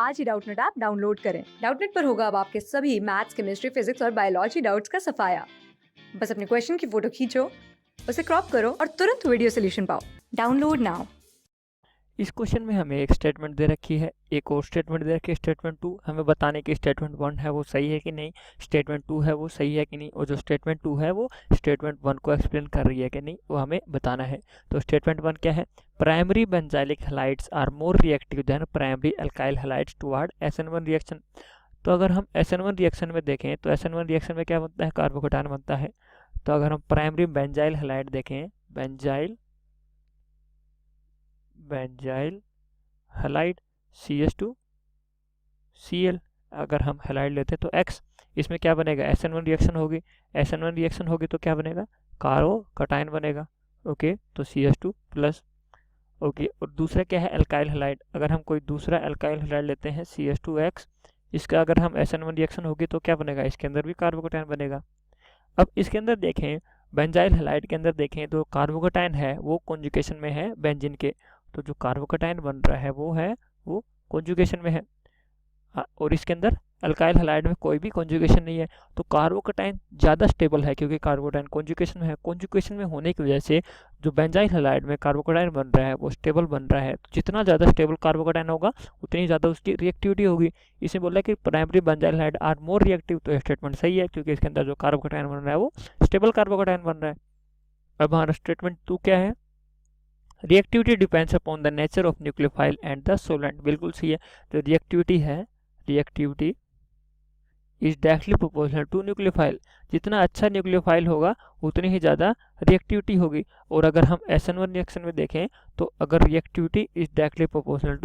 आज ही Doubtnut app download करें। Doubtnut पर होगा अब आपके सभी मैथ्स, केमिस्ट्री, फिजिक्स और बायोलॉजी डाउट्स का सफाया। बस अपने क्वेश्चन की फोटो खींचो, उसे क्रॉप करो और तुरंत वीडियो सोल्यूशन पाओ। Download now. इस क्वेश्चन में हमें एक स्टेटमेंट दे रखी है, एक और स्टेटमेंट दे रखी है स्टेटमेंट 2। हमें बताने की स्टेटमेंट 1 है वो सही है कि नहीं, स्टेटमेंट 2 है वो सही है कि नहीं, और जो स्टेटमेंट 2 है वो स्टेटमेंट 1 को एक्सप्लेन कर रही है कि नहीं, वो हमें बताना है। तो स्टेटमेंट 1 क्या है? Primary benzylic halides are more reactive than primary alkyl halides toward SN1 reaction. तो अगर हम SN1 रिएक्शन में देखें तो SN1 रिएक्शन में क्या बनता है? कार्बोकेटायन बनता है। तो अगर हम प्राइमरी बेंजाइल हैलाइड देखें, बेंजाइल हैलाइड CH2Cl, अगर हम हैलाइड लेते हैं तो X, इसमें क्या बनेगा? SN1 रिएक्शन होगी। SN1 रिएक्शन होगी तो क्या बनेगा? कार्बोकेटायन बनेगा। ओके, तो CH2 प्लस। ओके, और दूसरा क्या है? Alkyl halide. अगर हम कोई दूसरा अल्काइल हैलाइड लेते हैं CH2X, इसका अगर हम SN1 रिएक्शन होगी तो क्या बनेगा? इसके अंदर भी कार्बोकेटायन बनेगा। अब इसके अंदर देखें, बेंजाइल हैलाइड के अंदर देखें तो कार्बोकेटायन है वो कॉन्जुगेशन में है बेंजीन के। तो जो कार्बोकेटायन बन रहा है वो कॉन्जुगेशन में है। और इसके अंदर अल्काइल हैलाइड में कोई भी कॉन्जुगेशन नहीं है। तो कार्बोकेटायन ज़्यादा स्टेबल है क्योंकि कार्बोकेटायन कॉन्जुगेशन में है। कॉन्जुगेशन में होने की वजह से जो बेंजाइल हैलाइड में कार्बोकेटायन बन रहा है वो स्टेबल बन रहा है। तो जितना ज़्यादा स्टेबल कार्बोकेटायन होगा उतनी ज़्यादा उसकी रिएक्टिविटी होगी। इसे बोला है कि primary benzyl halide are more reactive. तो स्टेटमेंट सही है क्योंकि इसके अंदर जो कार्बोकेटायन बन रहा है वो स्टेबल कार्बोकेटायन बन रहा है। अब हमारा स्टेटमेंट 2 क्या है? Reactivity depends upon the nature of nucleophile and the solvent. बिल्कुल सही है। तो reactivity is directly proportional to nucleophile. जितना अच्छा न्यूक्लियोफाइल होगा उतनी ही ज़्यादा रिएक्टिविटी होगी। और अगर हम SN1 रिएक्शन में देखें तो अगर reactivity is directly proportional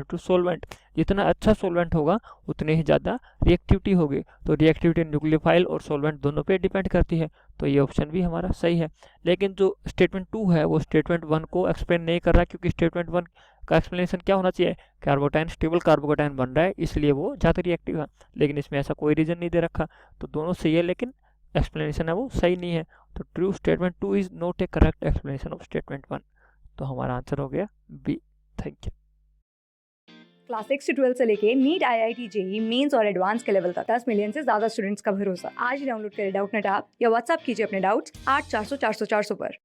to solvent, जितना अच्छा सोलवेंट होगा उतनी ही ज़्यादा रिएक्टिविटी होगी। तो रिएक्टिविटी न्यूक्लियोफाइल और सोलवेंट दोनों पे डिपेंड करती है। तो ये ऑप्शन भी हमारा सही है। लेकिन जो स्टेटमेंट 2 है वो स्टेटमेंट 1 को एक्सप्लेन नहीं कर रहा, क्योंकि स्टेटमेंट 1 का एक्सप्लेनेशन क्या होना चाहिए? कार्बोटाइन स्टेबल कार्बोकेटायन बन रहा है इसलिए वो ज़्यादा रिएक्टिव है। लेकिन इसमें ऐसा कोई रीज़न नहीं दे रखा। तो दोनों सही है लेकिन एक्सप्लेनेशन है वो सही नहीं है। तो true statement 2 is not A correct explanation of statement 1। तो हमारा आंसर हो गया बी। Thank you. क्लास 6 से 12 से लेके नीट, IIT, JEE मेंस और एडवांस के लेवल तक 10 मिलियन से ज्यादा स्टूडेंट्स का भरोसा। आज ही डाउनलोड करें डाउटनेट ऐप या व्हाट्सएप कीजिए अपने डाउट्स 8400 400 400 पर।